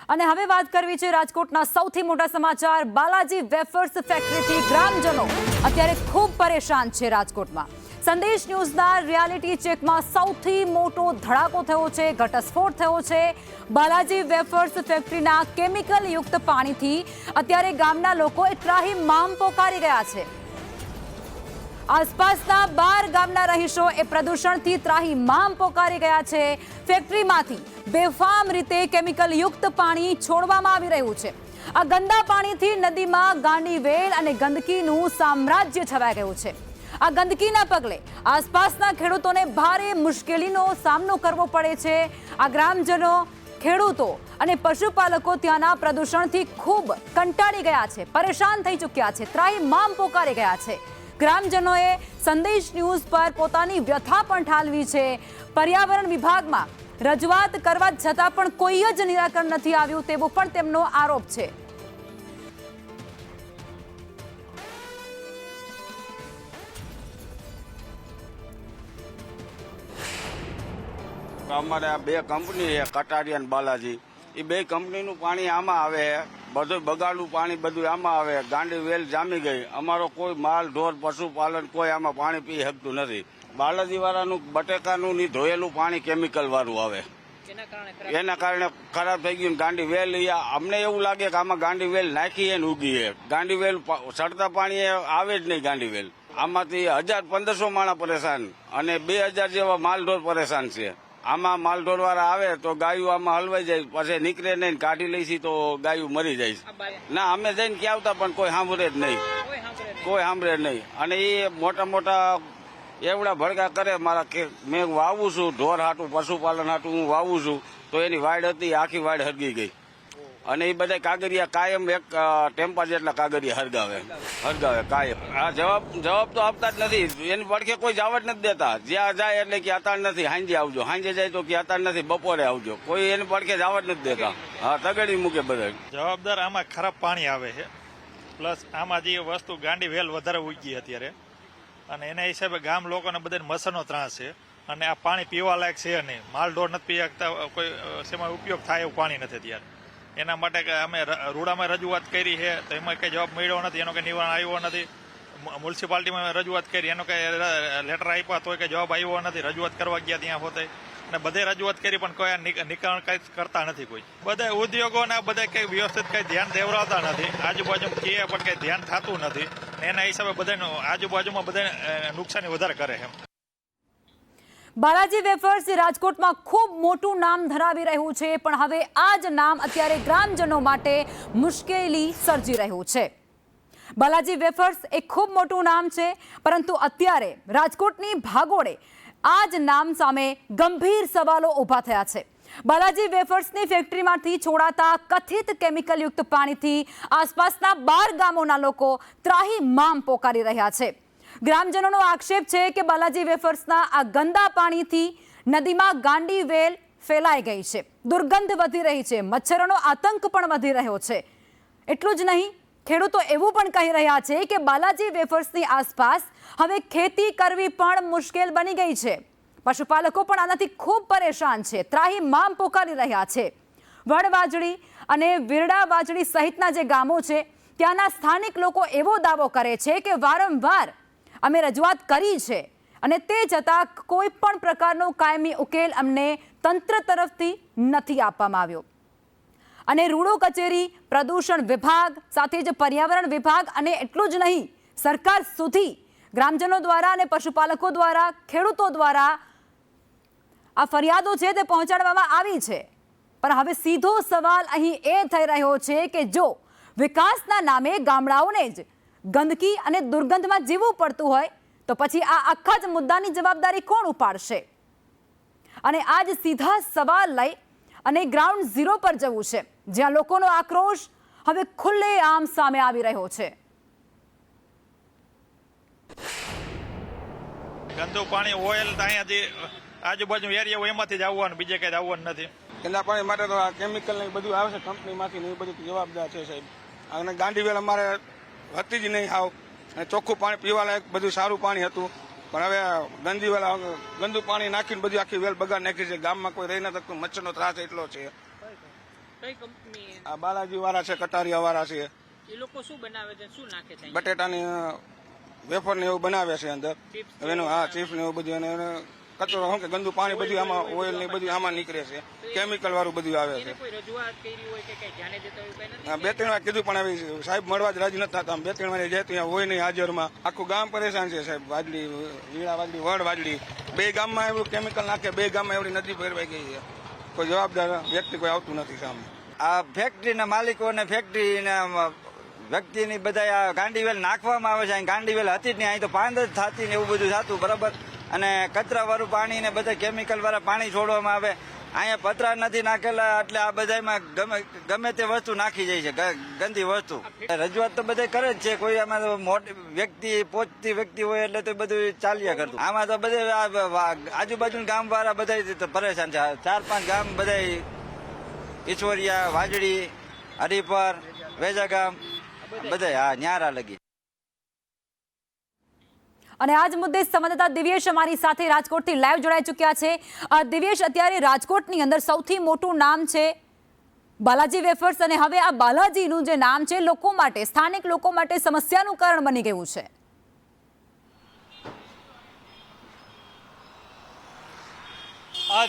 અને હવે વાત કરવી છે રાજકોટના સૌથી મોટા સમાચાર બાલાજી વેફર્સ ફેક્ટરીથી ગ્રામજનો અત્યારે ખૂબ પરેશાન છે। રાજકોટમાં સંદેશ ન્યૂઝના રિયાલિટી ચેકમાં સૌથી મોટો ધડાકો થયો છે, ઘટસ્ફોટ થયો છે। બાલાજી વેફર્સ ફેક્ટરીના કેમિકલ યુક્ત પાણીથી અત્યારે ગામના લોકો ત્રાહિમામ પોકારી ગયા છે। આસપાસના 12 ગામના રહીશો એ પ્રદૂષણથી ત્રાહિમામ પોકારી ગયા છે। ફેક્ટરીમાંથી બેફામ રીતે કેમિકલ યુક્ત પાણી છોડવામાં આવી રહ્યું છે। આ ગંદા પાણીથી નદીમાં ગાંડીવેલ અને ગંદકીનું સામ્રાજ્ય છવાઈ ગયું છે। આ ગંદકીના પગલે આસપાસના ખેડૂતોને ભારે મુશ્કેલીનો સામનો કરવો પડે છે। આ ગ્રામજનો, ખેડૂતો અને પશુપાલકો ત્યાંના પ્રદૂષણથી ખૂબ કંટાળી ગયા છે, પરેશાન થઈ ચૂક્યા છે, ત્રાહિમામ પોકારી ગયા છે। ગ્રામજનોએ સંદેશ ન્યૂઝ પર પોતાની વ્યથા પણ ઠાલવી છે। પર્યાવરણ વિભાગમાં રજૂઆત કરવા છતાં પણ કોઈ જ નિરાકરણ નથી આવ્યું તેવો પણ તેમનો આરોપ છે। અમારે આ 2 કંપની છે, કટારિયા અને બાલાજી। એ 2 કંપનીનું પાણી આમાં આવે, બધું બગાડનું પાણી બધું આમાં આવે। ગાંડી વેલ જામી ગઈ, અમારો કોઈ માલ ઢોર પશુપાલન કોઈ આમાં પાણી પી શકતું નથી। બાલાજી વાળાનું બટેકાનું ની ધોયેલું પાણી કેમિકલ વાળું આવે, એના કારણે ખરાબ થઈ ગયું। ગાંડી વેલ અમને એવું લાગે કે આમાં ગાંડી વેલ નાખી ને ઉગી। ગાંડી વેલ સડતા પાણી આવે જ નહીં। ગાંડી વેલ આમાંથી 1000-1500 માણસ પરેશાન અને 2000 જેવા માલઢોર પરેશાન છે। આમાં માલઢોર વાળા આવે તો ગાયું આમાં હલવાઈ જાય, પછી નીકળે નહીં, કાઢી લઈશી તો ગાયું મરી જાય। ના, અમે જઈને ક્યાં આવતા પણ કોઈ સાંભળે જ નહીં, કોઈ સાંભળે નહીં। અને એ મોટા મોટા એવડા ભડકા કરે। મારા મેં વાવું છું ઢોર હાટું, પશુપાલન હાટું હું વાવું છું, તો એની વાડ હતી, આખી વાડ હરગી ગઈ। અને એ બધા કાગરિયા કાયમ એક ટેમ્પા જેટલા કાગરિયા હરગાવે કાયમ। આ જવાબ તો આપતા જ નથી। એની પડખે કોઈ જવા જ નથી દેતા। જ્યાં જાય એટલે કે અત્યારે નથી, સાંજે આવજો, સાંજે જાય તો કે અત્યારે નથી, બપોરે આવજો। કોઈ એની પડખે જવા જ નથી દેતા। હા, તગડી મૂકે બધા। જવાબદાર આમાં ખરાબ પાણી આવે છે, પ્લસ આમાં જે વસ્તુ ગાંડી વેલ વધારે ઉગી અત્યારે, અને એના હિસાબે ગામ લોકોને બધાને મચ્છરનો ત્રાસ છે। અને આ પાણી પીવા લાયક છે નહીં, માલઢોર નથી પી શકતા, કોઈ શેમાં ઉપયોગ થાય એવું પાણી નથી ત્યારે। એના માટે અમે રૂડામાં રજૂઆત કરી છે તો એમાં કંઈ જવાબ મળ્યો નથી, એનો કંઈ નિવારણ આવ્યો નથી। મ્યુનિસિપાલિટીમાં રજૂઆત કરી, એનો કંઈ લેટર આપ્યા તો કંઈ જવાબ આવ્યો નથી। રજૂઆત કરવા ગયા ત્યાં હોતે અને બધે રજૂઆત કરી પણ કોઈ નિકાલ કંઈ કરતા નથી કોઈ। બધા ઉદ્યોગોના બધા કંઈ વ્યવસ્થિત કંઈ ધ્યાન દેવરાવતા નથી, આજુબાજુ કહે પણ કંઈ ધ્યાન થતું નથી। એના હિસાબે બધાને આજુબાજુમાં બધાને નુકસાની વધારે કરે છે। બાલાજી વેફર્સ રાજકોટમાં ખૂબ મોટું નામ ધરાવી રહ્યું છે, પણ હવે આ જ નામ અત્યારે ગ્રામજનો માટે મુશ્કેલી સર્જી રહ્યું છે। બાલાજી વેફર્સ એ ખૂબ મોટું નામ છે, પરંતુ અત્યારે રાજકોટની ભાગોળે આ જ નામ સામે ગંભીર સવાલો ઊભા થયા છે। બાલાજી વેફર્સની ફેક્ટરીમાંથી છોડાતા કથિત કેમિકલયુક્ત પાણીથી આસપાસના 12 ગામોના લોકો ત્રાહિમામ પોકારી રહ્યા છે। ગ્રામજનોનો આક્ષેપ છે કે બાલાજી વેફર્સના આ ગંદા પાણીથી નદીમાં ગાંડી વેલ ફેલાઈ ગઈ છે, દુર્ગંધ વધી રહી છે, મચ્છરોનો આતંક પણ વધી રહ્યો છે। એટલું જ નહીં, ખેડૂતો એવું પણ કહી રહ્યા છે કે બાલાજી વેફર્સની આસપાસ હવે ખેતી કરવી પણ મુશ્કેલ બની ગઈ છે। પશુપાલકો પણ આનાથી ખૂબ પરેશાન છે, ત્રાહિમામ પોકારી રહ્યા છે। વડવાજડી અને વિરડાવાજડી સહિતના જે ગામો છે ત્યાંના સ્થાનિક લોકો એવો દાવો કરે છે કે વારંવાર અમે રજૂઆત કરી છે અને તે છતાં કોઈ પણ પ્રકારનો કાયમી ઉકેલ અમને તંત્ર તરફથી નથી આપવામાં આવ્યો। અને રૂડો કચેરી, પ્રદૂષણ વિભાગ સાથે જ પર્યાવરણ વિભાગ અને એટલું જ નહીં, સરકાર સુધી ગ્રામજનો દ્વારા અને પશુપાલકો દ્વારા, ખેડૂતો દ્વારા આ ફરિયાદો છે તે પહોંચાડવામાં આવી છે। પણ હવે સીધો સવાલ અહીં એ થઈ રહ્યો છે કે જો વિકાસના નામે ગામડાઓને જ ગંદકી અને દુર્ગંધમાં જીવવું પડતું હોય તો પછી આ આખા જ મુદ્દાની જવાબદારી કોણ ઉપાડશે? અને આ જ સીધા સવાલ લઈ અને ગ્રાઉન્ડ ઝીરો પર જવું છે, જ્યાં લોકોનો આક્રોશ હવે ખુલ્લેઆમ સામે આવી રહ્યો છે। ગંદુ પાણી ઓઇલ અહીંયાથી આજુબાજુ એરિયા હોય એમાંથી જ આવવાનું, બીજે કઈ આવવાનું નથી। ગંદા પાણી માટે તો આ કેમિકલ ને બધું આવે છે કંપનીમાંથી ને એ બધું જવાબદાર છે સાહેબ। અને ગાંડીવેલ અમારે હતી જ નહીં આવ, અને ચોખ્ખું પાણી પીવા લાયક બધું સારું પાણી હતું, પણ હવે ગંદુ પાણી નાખીને બધી આખી વેલ બગાડ નાખી છે। ગામમાં કોઈ રહી ન શકતું, મચ્છરનો ત્રાસ એટલો છે। કઈ કંપની આ બાલાજી વાળા છે, કટારિયા વાળા છે, એ લોકો શું બનાવે છે, શું નાખે છે? બટેટાની વેફર ને એવું બનાવે છે અંદર. Chips હવે એનું ચીપ્સ ને એવું બધું, અને એને કચરો શું કે ગંદુ પાણી બધું આમાં, ઓઇલ ને બધું આમાં નીકળે છે, કેમિકલ વાળું બધું આવે છે. એને કોઈ રજૂઆત કરી હોય કે કઈ ધ્યાને દેતા હોય કઈ નથી? 2-3 વાર કીધું પણ હવે સાહેબ મળવા જ રાજી નથી થતા. 2-3 વાર જાય ત્યાં હોય નહીં હાજરમાં. આખું ગામ પરેશાન છે સાહેબ. વાજડી, વીણા વાજડી, વડ વાજડી, 2 ગામમાં એવું કેમિકલ નાખે, 2 ગામમાં એવડી નદી ભરવાઈ ગઈ છે. કોઈ જવાબદાર વ્યક્તિ કોઈ આવતું નથી સામે. આ ફેક્ટરીના માલિકો અને ફેક્ટરીના વ્યક્તિની બધા આ ગાંડીવેલ નાખવામાં આવે છે. અહીં ગાંડીવેલ હતી જ નહીં, અહીં તો પાંદ જ થતી ને એવું બધું થતું, બરાબર. અને કચરાવાળું પાણી ને બધા કેમિકલવાળા પાણી છોડવામાં આવે. અહીંયા પતરા નથી નાખેલા, એટલે આ બધામાં ગમે તે વસ્તુ નાખી જાય છે, ગંદી વસ્તુ. રજૂઆત તો બધા કરે જ છે. કોઈ આમાં મોટી વ્યક્તિ, પહોંચતી વ્યક્તિ હોય એટલે તો બધું ચાલ્યા કરતું. આમાં તો બધે આજુબાજુ ગામ વાળા બધા પરેશાન છે. 4-5 ગામ બધા, ઈશ્વરિયા, વાજડી, હરિપર, વેજાગામ, બધા ન્યારા લગી. અને આજ મુદ્દે સંવાદદાતા દિવ્યેશ અમારી સાથે રાજકોટથી લાઈવ જોડાઈ ચૂક્યા છે. દિવ્યેશ, અત્યારે રાજકોટની અંદર સૌથી મોટું નામ છે બાલાજી વેફર્સ, અને હવે આ બાલાજીનું જે નામ છે લોકો માટે, સ્થાનિક લોકો માટે સમસ્યાનું કારણ બની ગયું છે.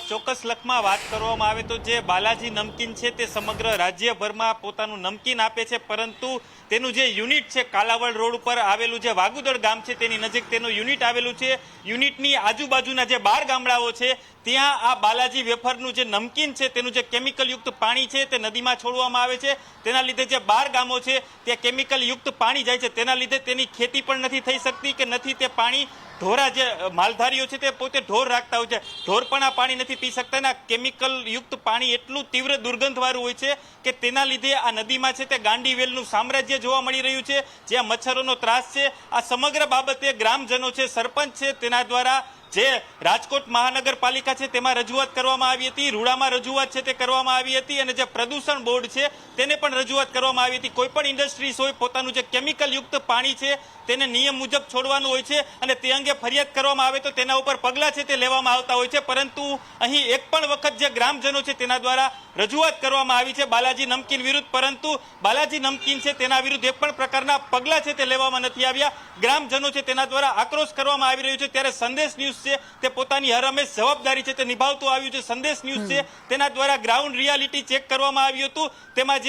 ચોક્કસ લખમાં વાત કરવામાં આવે તો જે બાલાજી નમકીન છે તે સમગ્ર રાજ્યભરમાં પોતાનું નમકીન આપે છે, પરંતુ તેનું જે યુનિટ છે કાલાવડ રોડ ઉપર આવેલું જે વાગુદડ ગામ છે તેની નજીક તેનું યુનિટ આવેલું છે. યુનિટની આજુબાજુના જે 12 ગામડાઓ છે ત્યાં આ બાલાજી વેફરનું જે નમકીન છે તેનું જે કેમિકલયુક્ત પાણી છે તે નદીમાં છોડવામાં આવે છે. તેના લીધે જે 12 ગામો છે ત્યાં કેમિકલયુક્ત પાણી જાય છે. તેના લીધે તેની ખેતી પણ નથી થઈ શકતી કે નથી તે પાણી ઢોરા જે માલધારીઓ છે તે પોતે ઢોર રાખતા હોય છે, ઢોર પણ આ પાણી નથી પી શકતા. ને કેમિકલ યુક્ત પાણી એટલું તીવ્ર દુર્ગંધવાળું હોય છે કે તેના લીધે આ નદીમાં છે તે ગાંડીવેલનું સામ્રાજ્ય જોવા મળી રહ્યું છે, જ્યાં મચ્છરોનો ત્રાસ છે. આ સમગ્ર બાબતે ગ્રામજનો છે, સરપંચ છે, તેના દ્વારા જે રાજકોટ મહાનગરપાલિકા છે તેમાં રજૂઆત કરવામાં આવી હતી, રૂડામાં રજૂઆત છે તે કરવામાં આવી હતી, અને જે પ્રદૂષણ બોર્ડ છે તેને પણ રજૂઆત કરવામાં આવી હતી. કોઈ પણ ઇન્ડસ્ટ્રીઝ હોય પોતાનું જે કેમિકલ યુક્ત પાણી છે તેને નિયમ મુજબ છોડવાનું હોય છે, અને તે અંગે ફરિયાદ કરવામાં આવે તો તેના ઉપર પગલાં છે તે લેવામાં આવતા હોય છે. પરંતુ અહીં એક પણ વખત જે ગ્રામજનો છે તેના દ્વારા રજૂઆત કરવામાં આવી છે બાલાજી નમકીન વિરુદ્ધ, પરંતુ બાલાજી નમકીન છે તેના વિરુદ્ધ એક પણ પ્રકારના પગલાં છે તે લેવામાં નથી આવ્યા. ગ્રામજનો છે તેના દ્વારા આક્રોશ કરવામાં આવી રહ્યો છે. ત્યારે સંદેશ ન્યૂઝ છે તે પોતાની હરહંમેશ જવાબદારી છે તે નિભાવતું આવ્યું છે. સંદેશ ન્યૂઝ છે તેના દ્વારા ગ્રાઉન્ડ રિયાલિટી ચેક કરવામાં આવ્યું હતું. તેમાં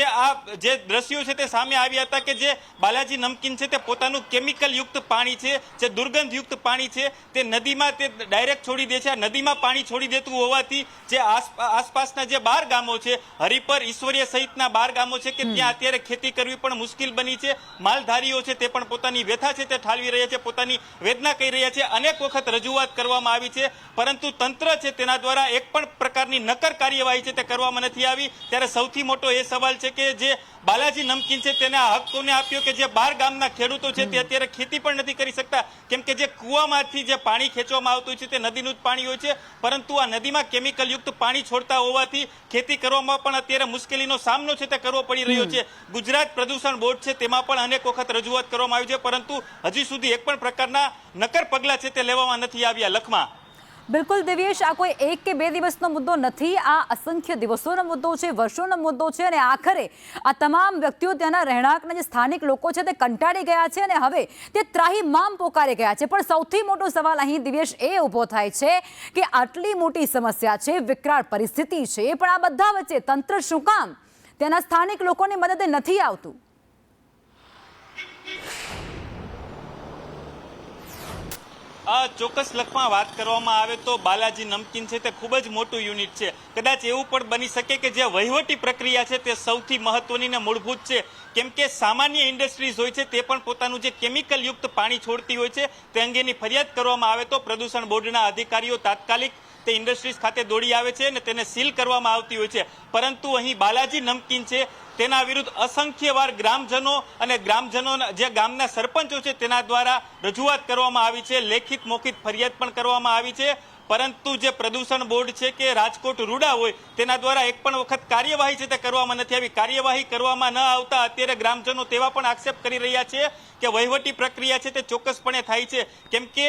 જે દ્રશ્યો છે તે સામે આવ્યા હતા કે જે બાલાજી નમકીન છે તે પોતાનું કેમિકલ યુક્ત પાણી છે, જે દુર્ગંધયુક્ત પાણી છે તે નદીમાં તે ડાયરેક્ટ છોડી દે છે. આ નદીમાં પાણી છોડી દેતું હોવાથી જે આસપાસના જે 12 ગામો છે, હરિપર, ઈશ્વરીય સહિતના 12 ગામો છે કે ત્યાં અત્યારે ખેતી કરવી પણ મુશ્કેલ બની છે. માલધારીઓ છે તે પણ પોતાની વ્યથા છે તે ઠાલવી રહ્યા છે, પોતાની વેદના કહી રહ્યા છે. અનેક વખત રજૂઆત કરવામાં આવી છે, પરંતુ તંત્ર છે તેના દ્વારા એક પણ પ્રકારની નક્કર કાર્યવાહી છે તે કરવામાં નથી આવી. ત્યારે સૌથી મોટો એ સવાલ છે કે જે બાલાજી નમકીન છે તેને આ હક કોને આપ્યો કે જે 12 ગામના ખેડૂતો છે તે અત્યારે ખેતી પણ નથી કરી શકતા, કેમ કે જે કૂવામાંથી જે પાણી ખેંચવામાં આવતું છે તે નદીનું જ પાણી હોય છે, પરંતુ આ નદીમાં કેમિકલ યુક્ત પાણી છોડતા હોવાથી ખેતી કરવામાં પણ અત્યારે મુશ્કેલીનો સામનો છે તે કરવો પડી રહ્યો છે. ગુજરાત પ્રદૂષણ બોર્ડ છે તેમાં પણ અનેક વખત રજૂઆત કરવામાં આવી છે, પરંતુ હજી સુધી એક પણ પ્રકારના નક્કર પગલાં છે તે લેવામાં નથી આવ્યા. લખમાં બિલકુલ દિવ્યેશ, આ કોઈ 1 કે 2 દિવસનો મુદ્દો નથી, આ અસંખ્ય દિવસોનો મુદ્દો છે, વર્ષોનો મુદ્દો છે, અને આખરે આ તમામ વ્યક્તિઓ ત્યાંના રહેણાંકના જે સ્થાનિક લોકો છે તે કંટાળી ગયા છે અને હવે તે ત્રાહિમામ પોકારી ગયા છે. પણ સૌથી મોટો સવાલ અહીં દિવ્યેશ એ ઊભો થાય છે કે આટલી મોટી સમસ્યા છે, વિકરાળ પરિસ્થિતિ છે, પણ આ બધા વચ્ચે તંત્ર શું કામ ત્યાંના સ્થાનિક લોકોની મદદે નથી આવતું? ચોક્કસ લખમાં વાત કરવામાં આવે તો બાલાજી નમકીન છે તે ખૂબ જ મોટું યુનિટ છે. કદાચ એવું પણ બની શકે કે જે વહીવટી પ્રક્રિયા છે તે સૌથી મહત્વની ને મૂળભૂત છે, કેમ કે સામાન્ય ઇન્ડસ્ટ્રીઝ હોય છે તે પણ પોતાનું જે કેમિકલ યુક્ત પાણી છોડતી હોય છે તે અંગેની ફરિયાદ કરવામાં આવે તો પ્રદૂષણ બોર્ડના અધિકારીઓ તાત્કાલિક તે ઇન્ડસ્ટ્રીઝ ખાતે દોડી આવે છે અને તેને સીલ કરવામાં આવતી હોય છે. પરંતુ અહીં બાલાજી નમકીન છે તેના વિરુદ્ધ અસંખ્ય વાર ગ્રામજનો અને ગ્રામજનોના જે ગામના સરપંચો છે તેના દ્વારા રજૂઆત કરવામાં આવી છે, લેખિત મૌખિક ફરિયાદ પણ કરવામાં આવી છે, પરંતુ જે પ્રદૂષણ બોર્ડ છે કે રાજકોટ રૂડા હોય તેના દ્વારા એક પણ વખત કાર્યવાહી છે તે કરવામાં નથી આવી. કાર્યવાહી કરવામાં ન આવતા અત્યારે ગ્રામજનો તેવા પણ આક્ષેપ કરી રહ્યા છે કે વહીવટી પ્રક્રિયા છે તે ચોક્કસપણે થાય છે, કેમ કે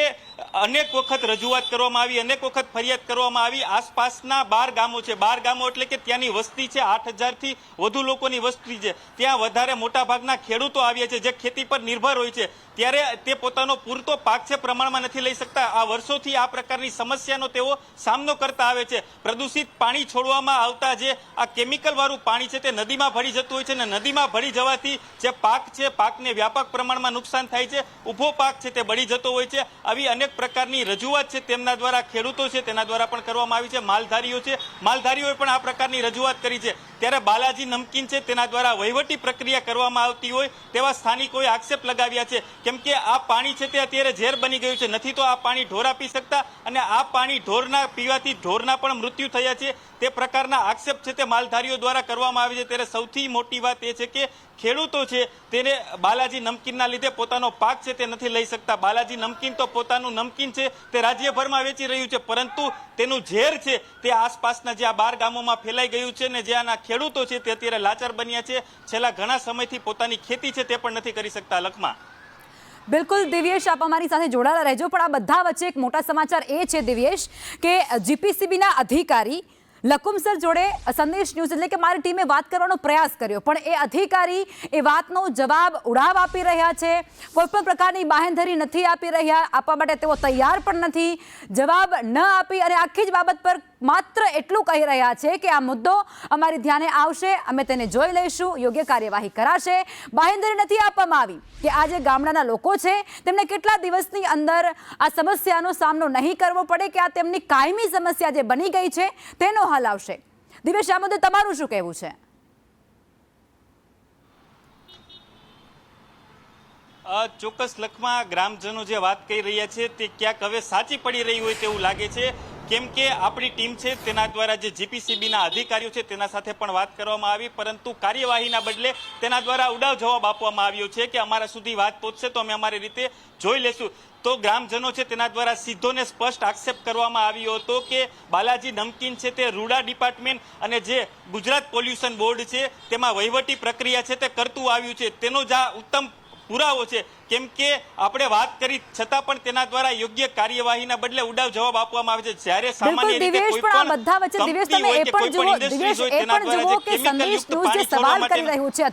અનેક વખત રજૂઆત કરવામાં આવી, અનેક વખત ફરિયાદ કરવામાં આવી. આસપાસના 12 ગામો છે, 12 ગામો એટલે કે ત્યાંની વસ્તી છે 8,000થી વધુ લોકોની વસ્તી છે. ત્યાં વધારે મોટા ભાગના ખેડૂતો આવ્યા છે જે ખેતી પર નિર્ભર હોય છે, ત્યારે તે પોતાનો પૂરતો પાક છે પ્રમાણમાં નથી લઈ શકતા. આ વર્ષોથી આ પ્રકારની સમસ્યાનો તેઓ સામનો કરતા આવે છે. પ્રદૂષિત પાણી છોડવામાં આવતા જે આ કેમિકલ વાળું પાણી છે તે નદીમાં ભળી જતું હોય છે, અને નદીમાં ભળી જવાથી જે પાક છે પાકને વ્યાપક પ્રમાણમાં નુકસાન થાય છે, ઊભો પાક છે તે બળી જતો હોય છે. આવી અનેક પ્રકારની રજૂઆત છે તેમના દ્વારા, ખેડૂતો છે તેના દ્વારા પણ કરવામાં આવી છે. માલધારીઓ છે, માલધારીઓએ પણ આ પ્રકારની રજૂઆત કરી છે. ત્યારે બાલાજી નમકીન છે તેના દ્વારા વહીવટી પ્રક્રિયા કરવામાં આવતી હોય તેવા સ્થાનિકોએ આક્ષેપ લગાવ્યા છે, કેમ કે આ પાણી છે તે અત્યારે ઝેર બની ગયું છે. નથી તો આ પાણી ઢોર આપી શકતા, અને આ પાણી ઢોરના પીવાથી ઢોરના પણ મૃત્યુ થયા છે. તે પ્રકારના આક્ષેપ છે તે માલધારીઓ દ્વારા કરવામાં આવે છે. ત્યારે સૌથી મોટી વાત એ છે કે ખેડૂતો છે તેને બાલાજી નમકીનના લીધે પોતાનો પાક છે તે નથી લઈ શકતા. બાલાજી નમકીન તો પોતાનું નમકીન છે તે રાજ્યભરમાં વેચી રહ્યું છે, પરંતુ તેનું ઝેર છે તે આસપાસના જે આ 12 ગામોમાં ફેલાઈ ગયું છે, ને જે આના ખેડૂતો છે તે અત્યારે લાચાર બન્યા છે. છેલ્લા ઘણા સમયથી પોતાની ખેતી છે તે પણ નથી કરી શકતા. લખમાં બિલકુલ દિવ્યેશ, આપ અમારી સાથે જોડાયેલા રહેજો, પણ આ બધા વચ્ચે એક મોટા સમાચાર એ છે દિવ્યેશ કે જીપીસીબીના અધિકારી લકુમ સર જોડે સંદેશ ન્યૂઝ એટલે કે મારી ટીમે વાત કરવાનો પ્રયાસ કર્યો, પણ એ અધિકારી એ વાતનો જવાબ ઉડાવ આપી રહ્યા છે. કોઈ પણ પ્રકારની બાહેંધરી નથી આપી રહ્યા, આપવા માટે તેઓ તૈયાર પણ નથી. જવાબ ન આપી અને આખી જ બાબત પર માત્ર એટલું કહી રહ્યા છે કે આ મુદ્દો અમારી ધ્યાને આવશે, અમે તેને જોઈ લઈશું, યોગ્ય કાર્યવાહી કરાશે. બાહેંધરી નથી આપવામાં આવી કે આ જે ગામડાના લોકો છે તેમને કેટલા દિવસની અંદર આ સમસ્યાનો સામનો નહીં કરવો પડે, કે આ તેમની કાયમી સમસ્યા જે બની ગઈ છે તેનો હલ આવશે. દિવેશ, આ મુદ્દે તમારું શું કહેવું છે? ચોક્કસ લખમાં ગ્રામજનો જે વાત કરી રહ્યા છે તે ક્યાંક હવે સાચી પડી રહી હોય તેવું લાગે છે, કેમ કે આપણી ટીમ છે તેના દ્વારા જે જીપીસીબીના અધિકારીઓ છે તેના સાથે પણ વાત કરવામાં આવી, પરંતુ કાર્યવાહીના બદલે તેના દ્વારા ઉડાવ જવાબ આપવામાં આવ્યો છે કે અમારા સુધી વાત પહોંચશે તો અમે અમારી રીતે જોઈ લેશું. તો ગ્રામજનો છે તેના દ્વારા સીધો ને સ્પષ્ટ આક્ષેપ કરવામાં આવ્યો હતો કે બાલાજી નમકીન છે તે રૂડા ડિપાર્ટમેન્ટ અને જે ગુજરાત પોલ્યુશન બોર્ડ છે તેમાં વહીવટી પ્રક્રિયા છે તે કરતું આવ્યું છે. તેનો જ આ ઉત્તમ પુરાવો છે, કેમ કે આપણે વાત કરી છતાં પણ તેના દ્વારા યોગ્ય કાર્યવાહીના બદલે ઉડાવ જવાબ આપવામાં આવે છે. જ્યારે સામાન્ય રીતે કોઈ પણ બધા વચ્ચે દિવેશ તમે એ પણ જુઓ, દિવેશ એ પણ જુઓ કે સંદેશ ન્યૂઝ જે સવાલ કરી રહ્યું છે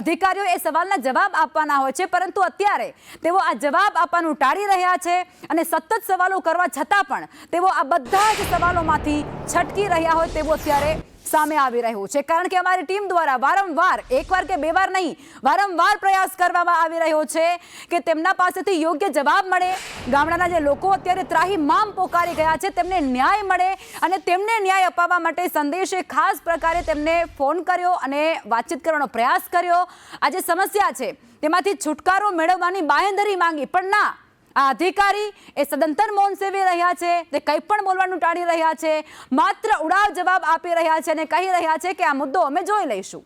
અધિકારીઓ એ સવાલના જવાબ આપવાના હોય છે, પરંતુ અત્યારે તેઓ આ જવાબ આપવાનું ટાળી રહ્યા છે અને સતત સવાલો કરવા છતાં પણ તેઓ આ બધા જ સવાલોમાંથી છટકી રહ્યા હોય તેવું અત્યારે સામે આવી રહ્યું છે. કારણ કે અમારી ટીમ દ્વારા વારંવાર, એકવાર કે બે વાર નહીં, વારંવાર પ્રયાસ કરવામાં આવી રહ્યો છે કે તેમના પાસેથી યોગ્ય જવાબ મળે. ગામડાના જે લોકો અત્યારે ત્રાહિમામ પોકારી ગયા છે તેમને ન્યાય મળે, અને તેમને ન્યાય અપાવવા માટે સંદેશે ખાસ પ્રકારે તેમને ફોન કર્યો અને વાતચીત કરવાનો પ્રયાસ કર્યો. આ જે સમસ્યા છે તેમાંથી છુટકારો મેળવવાની બાંહેધરી માંગી, પણ ના, આ અધિકારી એ સદંતર મૌન સેવી રહ્યા છે, તે કંઈ પણ બોલવાનું ટાળી રહ્યા છે, માત્ર ઉડાવ જવાબ આપી રહ્યા છે અને કહી રહ્યા છે કે આ મુદ્દો અમે જોઈ લઈશું.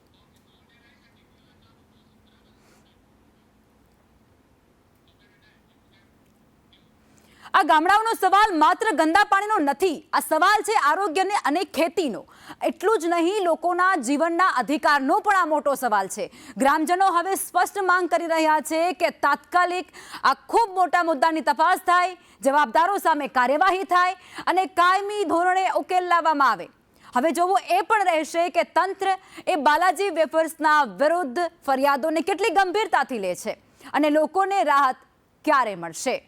આ ગામડાઓનો સવાલ માત્ર ગંદા પાણીનો નથી, આ સવાલ છે આરોગ્યને અને ખેતીનો. એટલું જ નહીં, લોકોના જીવનના અધિકારનો પણ આ મોટો સવાલ છે. ગ્રામજનો હવે સ્પષ્ટ માંગ કરી રહ્યા છે કે તાત્કાલિક આ ખૂબ મોટા મુદ્દાની તપાસ થાય, જવાબદારો સામે કાર્યવાહી થાય અને કાયમી ધોરણે ઉકેલ લાવવામાં આવે. હવે જોવું એ પણ રહેશે કે તંત્ર એ બાલાજી વેફર્સના વિરુદ્ધ ફરિયાદોને કેટલી ગંભીરતાથી લે છે અને લોકોને રાહત ક્યારે મળશે.